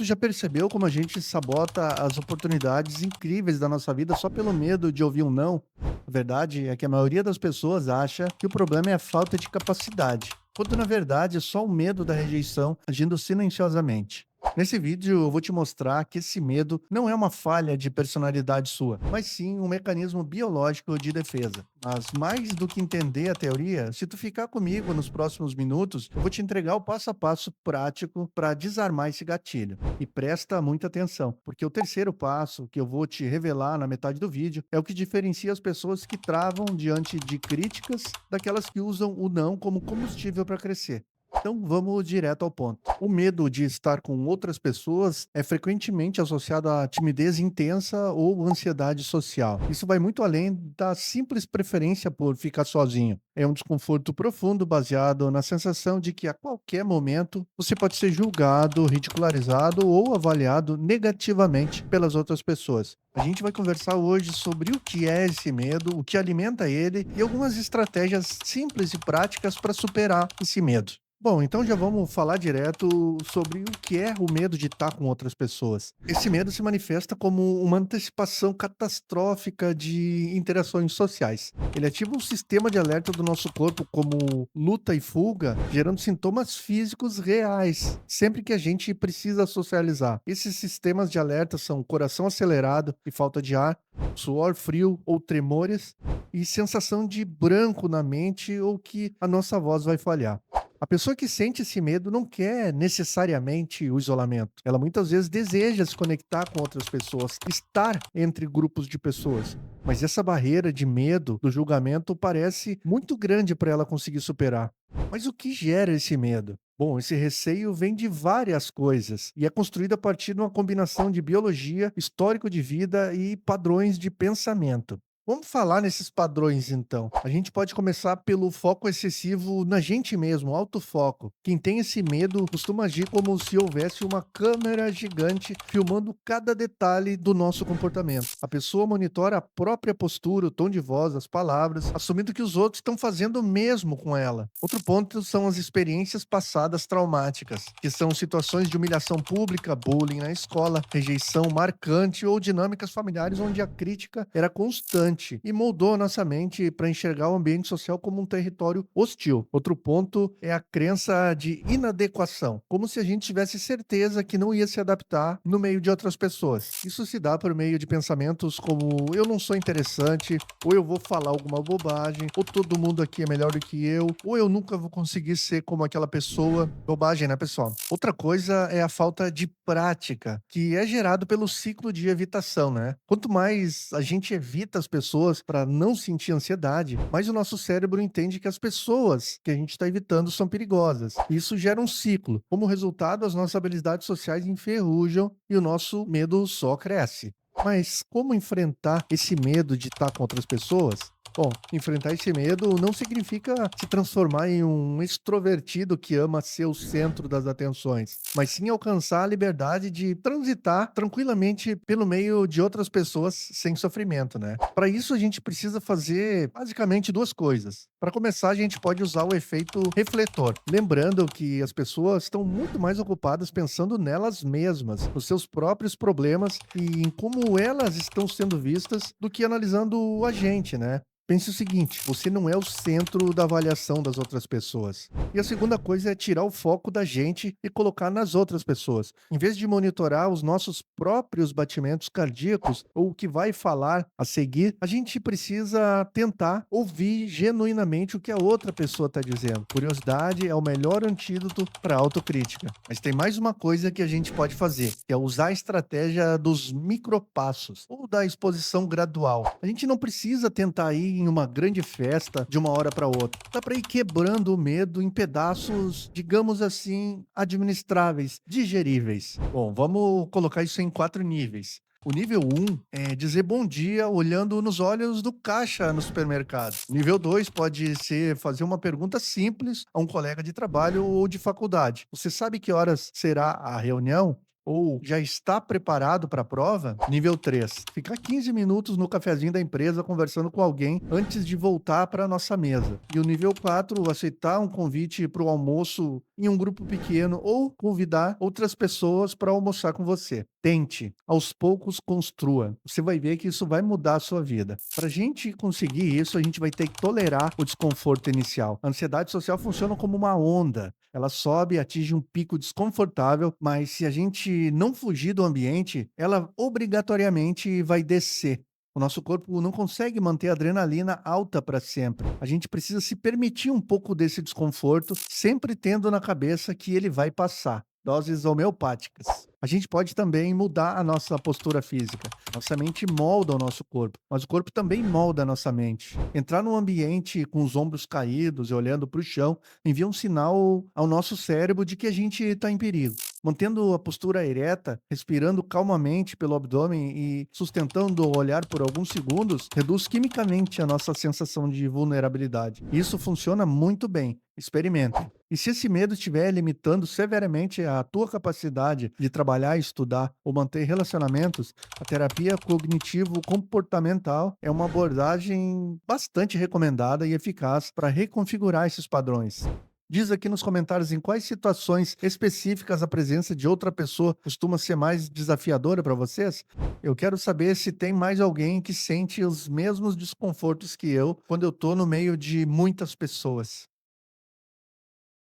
Tu já percebeu como a gente sabota as oportunidades incríveis da nossa vida só pelo medo de ouvir um não? A verdade é que a maioria das pessoas acha que o problema é a falta de capacidade, quando na verdade é só o medo da rejeição agindo silenciosamente. Nesse vídeo eu vou te mostrar que esse medo não é uma falha de personalidade sua, mas sim um mecanismo biológico de defesa. Mas mais do que entender a teoria, se tu ficar comigo nos próximos minutos, eu vou te entregar o passo a passo prático para desarmar esse gatilho. E presta muita atenção, porque o terceiro passo que eu vou te revelar na metade do vídeo é o que diferencia as pessoas que travam diante de críticas daquelas que usam o não como combustível para crescer. Então vamos direto ao ponto. O medo de estar com outras pessoas é frequentemente associado à timidez intensa ou ansiedade social. Isso vai muito além da simples preferência por ficar sozinho. É um desconforto profundo baseado na sensação de que a qualquer momento você pode ser julgado, ridicularizado ou avaliado negativamente pelas outras pessoas. A gente vai conversar hoje sobre o que é esse medo, o que alimenta ele e algumas estratégias simples e práticas para superar esse medo. Bom, então já vamos falar direto sobre o que é o medo de estar com outras pessoas. Esse medo se manifesta como uma antecipação catastrófica de interações sociais. Ele ativa um sistema de alerta do nosso corpo como luta e fuga, gerando sintomas físicos reais, sempre que a gente precisa socializar. Esses sistemas de alerta são coração acelerado e falta de ar, suor frio ou tremores e sensação de branco na mente ou que a nossa voz vai falhar. A pessoa que sente esse medo não quer necessariamente o isolamento. Ela muitas vezes deseja se conectar com outras pessoas, estar entre grupos de pessoas. Mas essa barreira de medo do julgamento parece muito grande para ela conseguir superar. Mas o que gera esse medo? Bom, esse receio vem de várias coisas e é construído a partir de uma combinação de biologia, histórico de vida e padrões de pensamento. Vamos falar nesses padrões então. A gente pode começar pelo foco excessivo na gente mesmo, autofoco. Quem tem esse medo costuma agir como se houvesse uma câmera gigante filmando cada detalhe do nosso comportamento. A pessoa monitora a própria postura, o tom de voz, as palavras, assumindo que os outros estão fazendo o mesmo com ela. Outro ponto são as experiências passadas traumáticas, que são situações de humilhação pública, bullying na escola, rejeição marcante ou dinâmicas familiares onde a crítica era constante e moldou a nossa mente para enxergar o ambiente social como um território hostil. Outro ponto é a crença de inadequação, como se a gente tivesse certeza que não ia se adaptar no meio de outras pessoas. Isso se dá por meio de pensamentos como eu não sou interessante, ou eu vou falar alguma bobagem, ou todo mundo aqui é melhor do que eu, ou eu nunca vou conseguir ser como aquela pessoa. Bobagem, né, pessoal? Outra coisa é a falta de prática, que é gerado pelo ciclo de evitação, né? Quanto mais a gente evita as pessoas para não sentir ansiedade, mais o nosso cérebro entende que as pessoas que a gente está evitando são perigosas. Isso gera um ciclo. Como resultado, as nossas habilidades sociais enferrujam e o nosso medo só cresce. Mas como enfrentar esse medo de estar com outras pessoas? Bom, enfrentar esse medo não significa se transformar em um extrovertido que ama ser o centro das atenções, mas sim alcançar a liberdade de transitar tranquilamente pelo meio de outras pessoas sem sofrimento, né? Para isso a gente precisa fazer basicamente duas coisas. Para começar, a gente pode usar o efeito refletor, lembrando que as pessoas estão muito mais ocupadas pensando nelas mesmas, nos seus próprios problemas e em como elas estão sendo vistas do que analisando a gente, né? Pense o seguinte, você não é o centro da avaliação das outras pessoas. E a segunda coisa é tirar o foco da gente e colocar nas outras pessoas. Em vez de monitorar os nossos próprios batimentos cardíacos ou o que vai falar a seguir, a gente precisa tentar ouvir genuinamente o que a outra pessoa está dizendo. Curiosidade é o melhor antídoto para a autocrítica. Mas tem mais uma coisa que a gente pode fazer, que é usar a estratégia dos micropassos ou da exposição gradual. A gente não precisa tentar ir em uma grande festa de uma hora para outra. Dá para ir quebrando o medo em pedaços, digamos assim, administráveis, digeríveis. Bom, vamos colocar isso em 4 níveis. O nível um é dizer bom dia olhando nos olhos do caixa no supermercado. O nível 2 pode ser fazer uma pergunta simples a um colega de trabalho ou de faculdade. Você sabe que horas será a reunião? Ou já está preparado para a prova? Nível 3. Ficar 15 minutos no cafezinho da empresa conversando com alguém antes de voltar para a nossa mesa. E o nível 4, aceitar um convite para o almoço em um grupo pequeno ou convidar outras pessoas para almoçar com você. Tente, aos poucos construa. Você vai ver que isso vai mudar a sua vida. Para a gente conseguir isso, a gente vai ter que tolerar o desconforto inicial. A ansiedade social funciona como uma onda. Ela sobe, atinge um pico desconfortável, mas se a gente não fugir do ambiente, ela obrigatoriamente vai descer. O nosso corpo não consegue manter a adrenalina alta para sempre. A gente precisa se permitir um pouco desse desconforto, sempre tendo na cabeça que ele vai passar. Doses homeopáticas. A gente pode também mudar a nossa postura física. Nossa mente molda o nosso corpo, mas o corpo também molda a nossa mente. Entrar num ambiente com os ombros caídos e olhando para o chão envia um sinal ao nosso cérebro de que a gente está em perigo. Mantendo a postura ereta, respirando calmamente pelo abdômen e sustentando o olhar por alguns segundos, reduz quimicamente a nossa sensação de vulnerabilidade. Isso funciona muito bem. Experimentem. E se esse medo estiver limitando severamente a tua capacidade de trabalhar, estudar ou manter relacionamentos, a terapia cognitivo-comportamental é uma abordagem bastante recomendada e eficaz para reconfigurar esses padrões. Diz aqui nos comentários em quais situações específicas a presença de outra pessoa costuma ser mais desafiadora para vocês. Eu quero saber se tem mais alguém que sente os mesmos desconfortos que eu quando eu estou no meio de muitas pessoas.